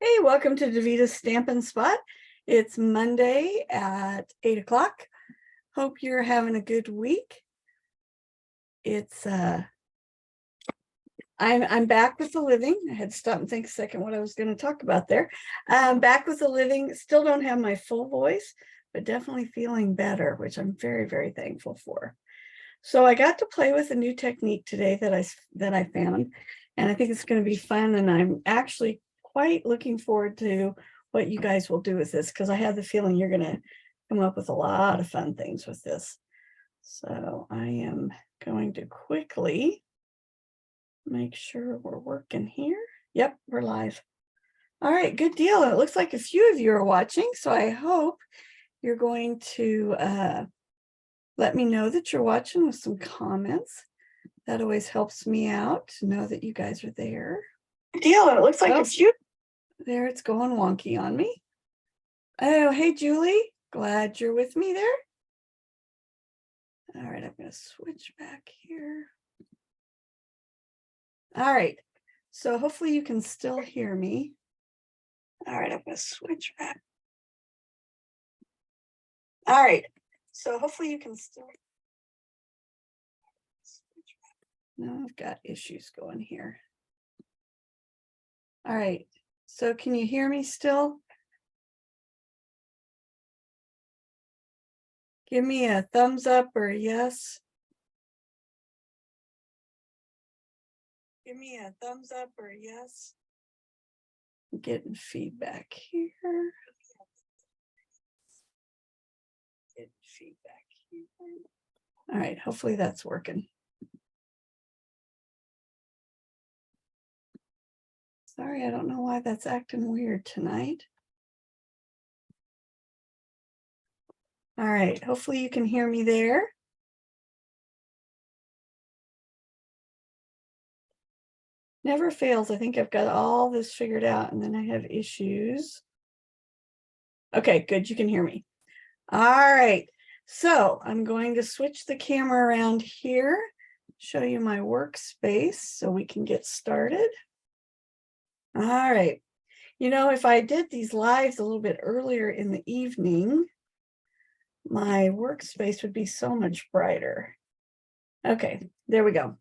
Hey, welcome to Davita's Stampin' Spot. It's Monday at 8 o'clock. Hope you're having a good week. It's I'm back with the living. I had to stop and think a second what I was going to talk about there. Back with the living. Still don't have my full voice, but definitely feeling better, which I'm very, very thankful for. So I got to play with a new technique today that I found, and I think it's going to be fun. And I'm actually quite looking forward to what you guys will do with this, because I have the feeling you're going to come up with a lot of fun things with this. So I am going to quickly make sure we're working here. Yep, we're live. All right, good deal. It looks like a few of you are watching, so I hope you're going to let me know that you're watching with some comments. That always helps me out to know that you guys are there. Good deal. It looks like a few. There, it's going wonky on me. Oh, hey, Julie. Glad you're with me there. All right, I'm going to switch back here. All right, so hopefully you can still hear me. All right, I'm going to switch back. All right, so hopefully you can still. No, I've got issues going here. All right, so can you hear me still? Give me a thumbs up or a yes. Give me a thumbs up or a yes. I'm getting feedback here. Getting feedback here. All right, hopefully that's working. Sorry, I don't know why that's acting weird tonight. All right, hopefully you can hear me there. Never fails. I think I've got all this figured out, and then I have issues. Okay, good. You can hear me. All right. So I'm going to switch the camera around here, show you my workspace so we can get started. All right. You know, if I did these lives a little bit earlier in the evening, my workspace would be so much brighter. Okay, there we go.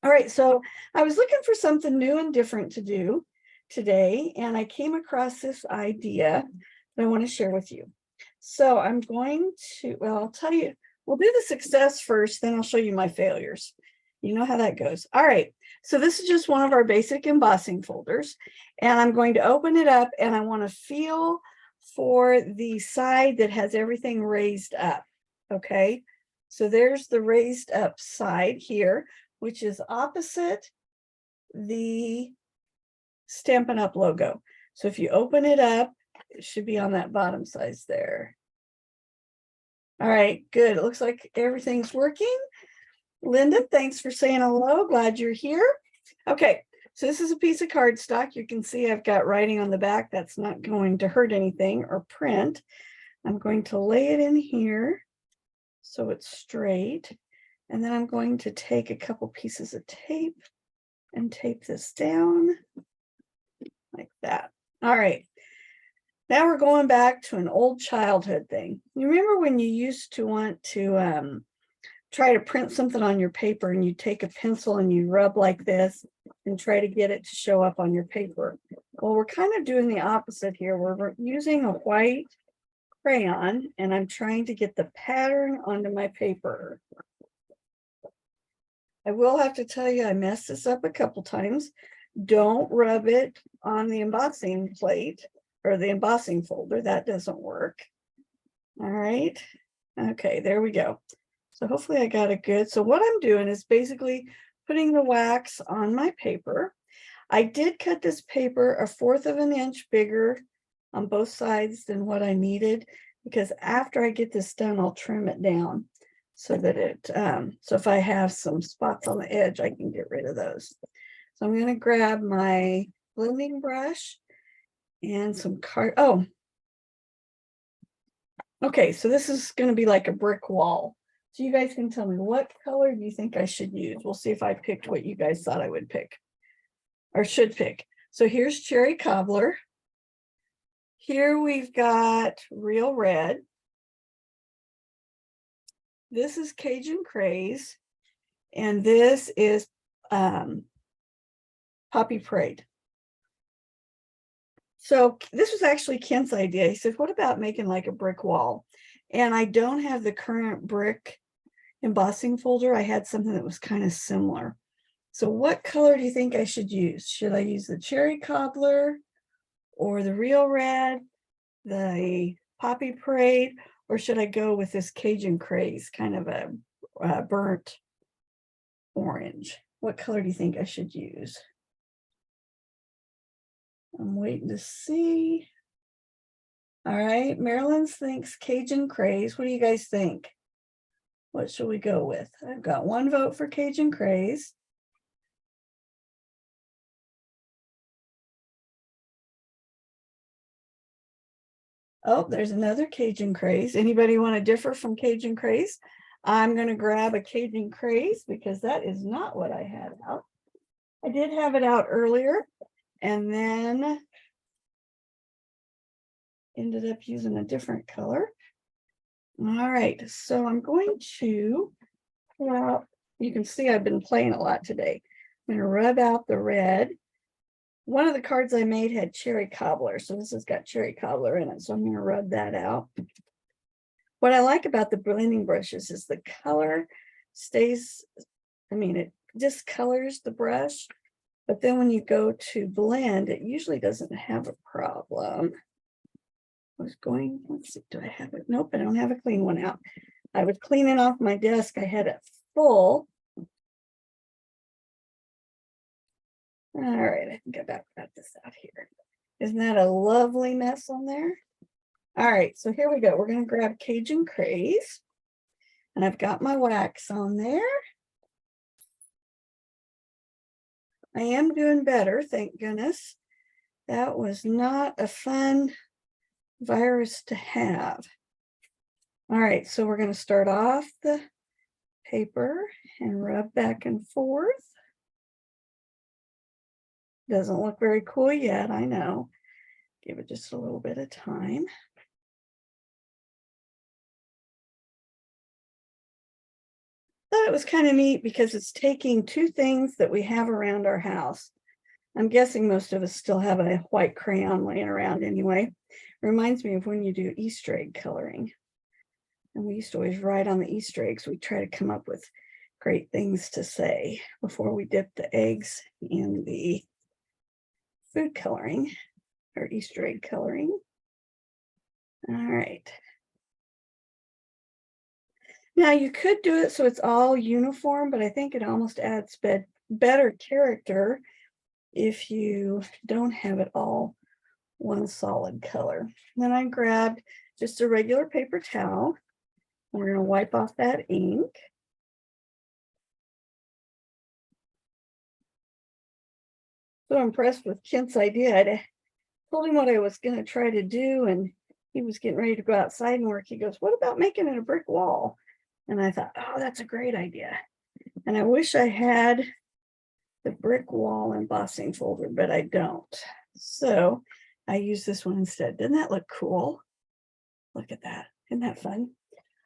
All right, so I was looking for something new and different to do today, and I came across this idea that I want to share with you. So I'm going to, well, I'll tell you, we'll do the success first, then I'll show you my failures. You know how that goes. All right, so this is just one of our basic embossing folders, and I'm going to open it up, and I want to feel for the side that has everything raised up. Okay, so there's the raised up side here, which is opposite the Stampin' Up logo. So if you open it up, it should be on that bottom size there. All right, good. It looks like everything's working. Linda, thanks for saying hello. Glad you're here. Okay, so this is a piece of cardstock. You can see I've got writing on the back. That's not going to hurt anything or print. I'm going to lay it in here so it's straight. And then I'm going to take a couple pieces of tape and tape this down like that. All right. Now we're going back to an old childhood thing. You remember when you used to want to try to print something on your paper, and you take a pencil and you rub like this and try to get it to show up on your paper? Well, we're kind of doing the opposite here. We're using a white crayon, and I'm trying to get the pattern onto my paper. I will have to tell you, I messed this up a couple times. Don't rub it on the embossing plate or the embossing folder. That doesn't work. All right. Okay, there we go. So hopefully I got it good. So what I'm doing is basically putting the wax on my paper. I did cut this paper 1/4 of an inch bigger on both sides than what I needed, because after I get this done, I'll trim it down so that it, so if I have some spots on the edge, I can get rid of those. So I'm going to grab my blending brush and some card. Oh, okay. So this is going to be like a brick wall. So you guys can tell me, what color do you think I should use? We'll see if I picked what you guys thought I would pick or should pick. So here's Cherry Cobbler. Here we've got Real Red. This is Cajun Craze. And this is Poppy Parade. So this was actually Kent's idea. He said, what about making like a brick wall? And I don't have the current brick embossing folder. I had something that was kind of similar. So what color do you think I should use? Should I use the cherry cobbler or the Real Red, the Poppy Parade, or should I go with this Cajun Craze, kind of a burnt orange? What color do you think I should use? I'm waiting to see. All right, Marilyn thinks Cajun Craze. What do you guys think? What should we go with? I've got one vote for Cajun Craze. Oh, there's another Cajun Craze. Anybody want to differ from Cajun Craze? I'm going to grab a Cajun Craze because that is not what I had out. I did have it out earlier and then ended up using a different color. All right, so I'm going to pull out, you can see I've been playing a lot today. I'm going to rub out the red. One of the cards I made had cherry cobbler, so this has got cherry cobbler in it, so I'm going to rub that out. What I like about the blending brushes is the color stays, it discolors the brush, but then when you go to blend, it usually doesn't have a problem. Let's see, do I have it? Nope, I don't have a clean one out. I was cleaning off my desk. I had it full. All right, I think I got this out here. Isn't that a lovely mess on there? All right, so here we go. We're going to grab Cajun Craze. And I've got my wax on there. I am doing better, thank goodness. That was not a fun virus to have. All right, so we're going to start off the paper and rub back and forth. Doesn't look very cool yet, I know. Give it just a little bit of time. Thought it was kind of neat because it's taking two things that we have around our house. I'm guessing most of us still have a white crayon laying around anyway. Reminds me of when you do Easter egg coloring. And we used to always write on the Easter eggs. We try to come up with great things to say before we dip the eggs in the food coloring or Easter egg coloring. All right. Now you could do it so it's all uniform, but I think it almost adds better character if you don't have it all one solid color. Then I grabbed just a regular paper towel. We're going to wipe off that ink. So impressed with Kent's idea. I told him what I was going to try to do, and he was getting ready to go outside and work. He goes, what about making it a brick wall? And I thought, oh, that's a great idea. And I wish I had the brick wall embossing folder, but I don't. So I use this one instead. Doesn't that look cool? Look at that. Isn't that fun?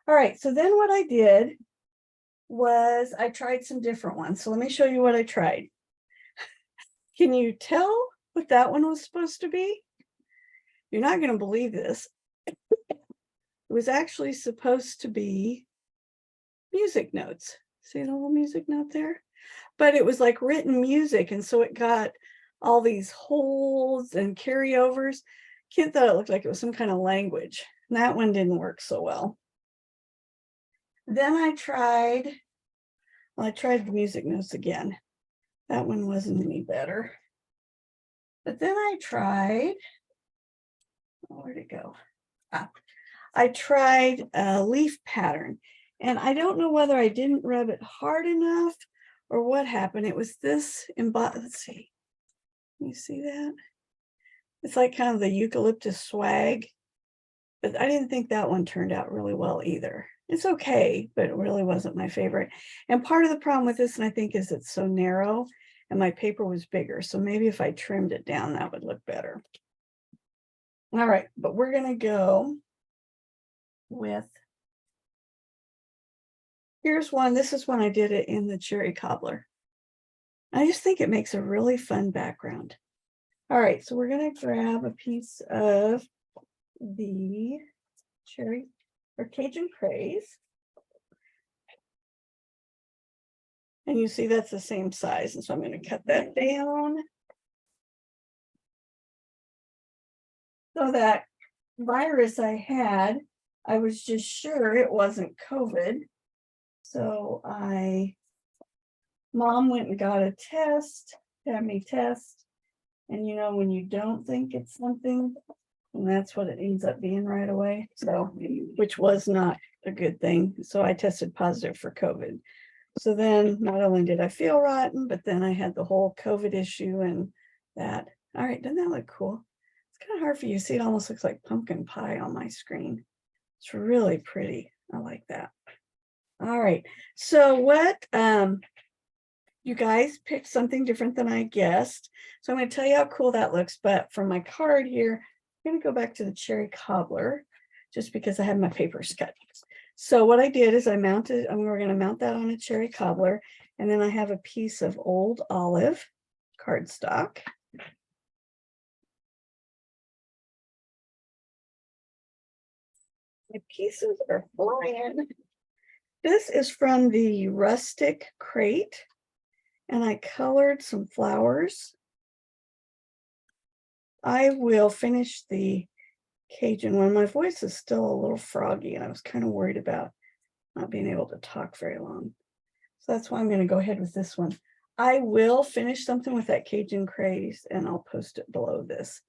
All right, so then what I did was I tried some different ones. So let me show you what I tried. Can you tell what that one was supposed to be? You're not going to believe this. It was actually supposed to be music notes. See the little music note there? But it was like written music, and so it got all these holes and carryovers. Kid thought it looked like it was some kind of language. And that one didn't work so well. Then I tried the music notes again. That one wasn't any better. But then I tried, where'd it go? I tried a leaf pattern, and I don't know whether I didn't rub it hard enough or what happened. It was this let's see. Can you see that? It's like kind of the eucalyptus swag, but I didn't think that one turned out really well either. It's okay, but it really wasn't my favorite. And part of the problem with this, and I think, is it's so narrow and my paper was bigger. So maybe if I trimmed it down, that would look better. All right, but we're going to go with, here's one. This is when I did it in the cherry cobbler. I just think it makes a really fun background. All right, so we're going to grab a piece of the cherry or Cajun craze. And you see that's the same size. And so I'm going to cut that down. So that virus I had, I was just sure it wasn't COVID. So Mom went and got a test, had me test. And you know, when you don't think it's something, and that's what it ends up being right away. So, which was not a good thing. So I tested positive for COVID. So then not only did I feel rotten, but then I had the whole COVID issue and that. All right, doesn't that look cool? It's kind of hard for you to see. It almost looks like pumpkin pie on my screen. It's really pretty. I like that. All right. So what, you guys picked something different than I guessed. So I'm going to tell you how cool that looks. But from my card here, I'm going to go back to the cherry cobbler just because I have my papers cut. So what I did is I mounted, we're going to mount that on a cherry cobbler. And then I have a piece of old olive cardstock. My pieces are flying. This is from the rustic crate. And I colored some flowers. I will finish the Cajun one. My voice is still a little froggy, and I was kind of worried about not being able to talk very long. So that's why I'm going to go ahead with this one. I will finish something with that Cajun craze, and I'll post it below this.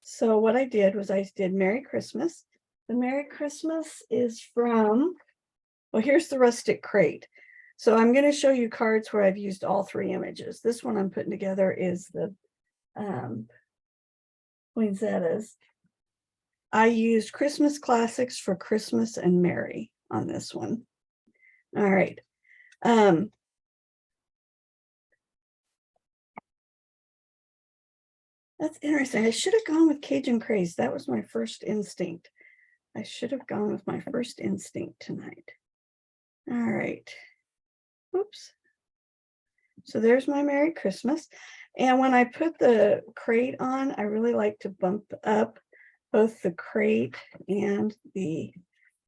So what I did was I did Merry Christmas. The Merry Christmas is from, well, here's the rustic crate. So I'm going to show you cards where I've used all three images. This one I'm putting together is the poinsettias. I used Christmas classics for Christmas and Merry on this one. All right. That's interesting. I should have gone with Cajun craze. That was my first instinct. I should have gone with my first instinct tonight. All right. Oops. So there's my Merry Christmas. And when I put the crate on, I really like to bump up both the crate and the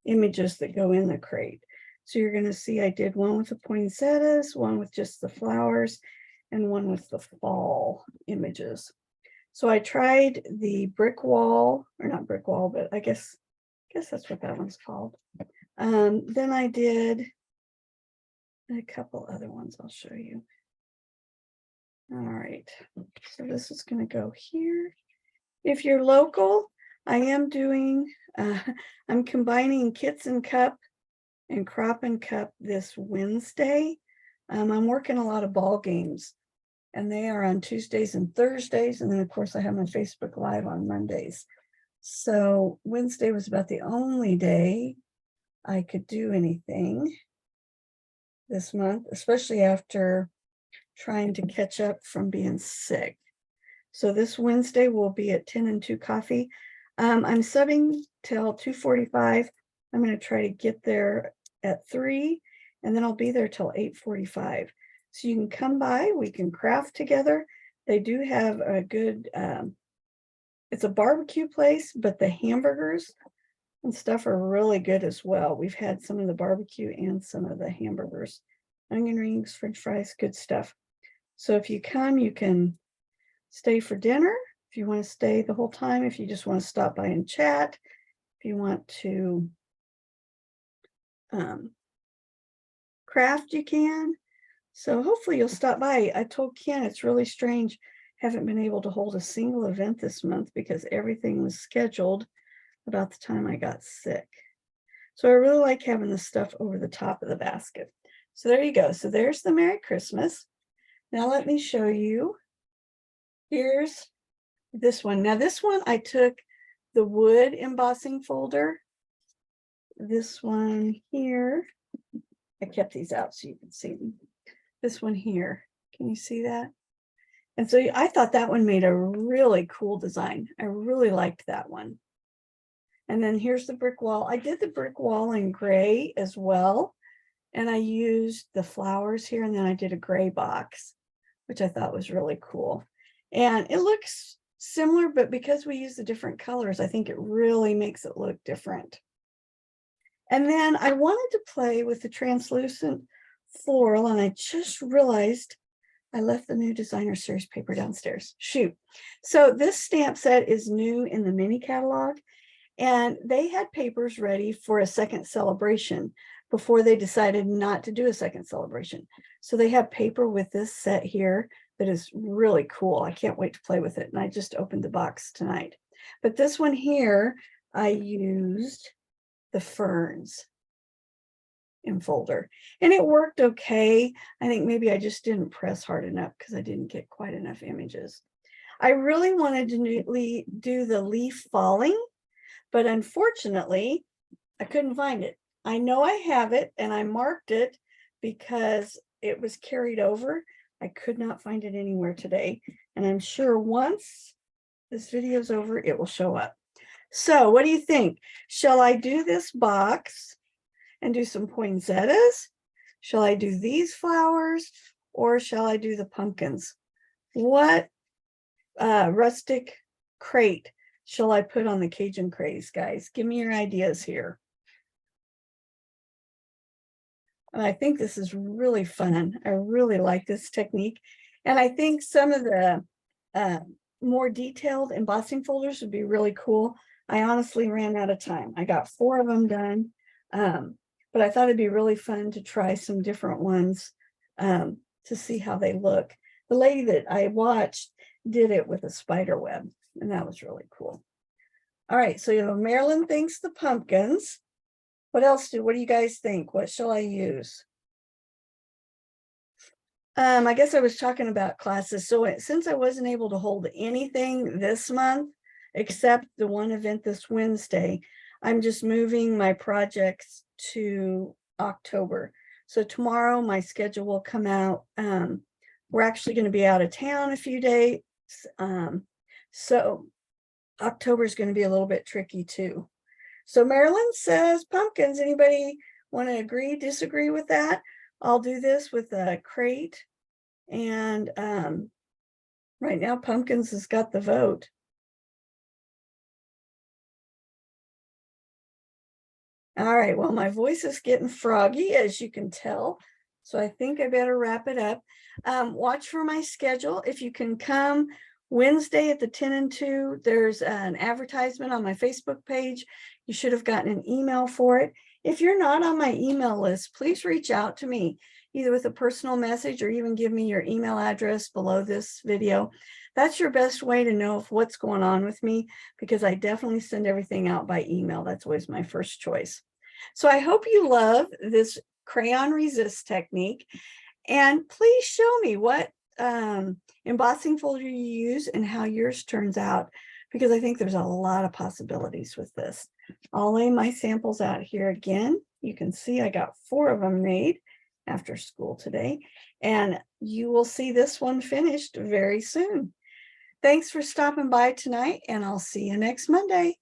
images that go in the crate. So you're going to see I did one with the poinsettias, one with just the flowers, and one with the fall images. So I tried the brick wall, or not brick wall, but I guess that's what that one's called. Then I did a couple other ones I'll show you. All right, so this is going to go here. If you're local, I am doing, I'm combining Kits and Cup and Crop and Cup this Wednesday. I'm working a lot of ball games, and they are on Tuesdays and Thursdays. And then, of course, I have my Facebook Live on Mondays. So Wednesday was about the only day I could do anything this month, especially after trying to catch up from being sick. So this Wednesday will be at 10 and 2 coffee. I'm subbing till 2:45. I'm going to try to get there at 3, and then I'll be there till 8:45. So you can come by, we can craft together. They do have a good, it's a barbecue place, but the hamburgers and stuff are really good as well. We've had some of the barbecue and some of the hamburgers, onion rings, French fries, good stuff. So if you come, you can stay for dinner. If you want to stay the whole time, if you just want to stop by and chat, if you want to craft, you can. So hopefully you'll stop by. I told Ken it's really strange. Haven't been able to hold a single event this month because everything was scheduled about the time I got sick. So I really like having this stuff over the top of the basket. So there you go. So there's the Merry Christmas. Now let me show you. Here's this one. Now this one I took the wood embossing folder. This one here, I kept these out so you can see them. This one here, can you see that? And so I thought that one made a really cool design. I really liked that one. And then here's the brick wall. I did the brick wall in gray as well. And I used the flowers here, and then I did a gray box, which I thought was really cool. And it looks similar, but because we use the different colors, I think it really makes it look different. And then I wanted to play with the translucent floral, and I just realized I left the new designer series paper downstairs. Shoot. So this stamp set is new in the mini catalog, and they had papers ready for a second celebration before they decided not to do a second celebration. So they have paper with this set here that is really cool. I can't wait to play with it. And I just opened the box tonight. But this one here, I used the ferns in folder, and it worked okay. I think maybe I just didn't press hard enough because I didn't get quite enough images. I really wanted to do the leaf falling, but unfortunately, I couldn't find it. I know I have it, and I marked it because it was carried over. I could not find it anywhere today, and I'm sure once this video is over, it will show up. So what do you think? Shall I do this box and do some poinsettias? Shall I do these flowers, or shall I do the pumpkins? What rustic crate shall I put on the Cajun craze, guys? Give me your ideas here. And I think this is really fun. I really like this technique. And I think some of the more detailed embossing folders would be really cool. I honestly ran out of time. I got 4 of them done. But I thought it'd be really fun to try some different ones to see how they look. The lady that I watched did it with a spider web, and that was really cool. All right, so Marilyn thinks the pumpkins. What do you guys think? What shall I use? I guess I was talking about classes. So since I wasn't able to hold anything this month, except the one event this Wednesday, I'm just moving my projects to October. So tomorrow my schedule will come out. We're actually going to be out of town a few days. So October is going to be a little bit tricky too. So Marilyn says pumpkins. Anybody want to agree, disagree with that? I'll do this with a crate. And right now pumpkins has got the vote. All right, well, my voice is getting froggy, as you can tell. So I think I better wrap it up. Watch for my schedule. If you can come Wednesday at the 10 and 2, there's an advertisement on my Facebook page. You should have gotten an email for it. If you're not on my email list, please reach out to me, either with a personal message or even give me your email address below this video. That's your best way to know what's going on with me, because I definitely send everything out by email. That's always my first choice. So I hope you love this crayon resist technique, and please show me what embossing folder you use and how yours turns out, because I think there's a lot of possibilities with this. I'll lay my samples out here again. You can see I got 4 of them made after school today, and you will see this one finished very soon. Thanks for stopping by tonight, and I'll see you next Monday.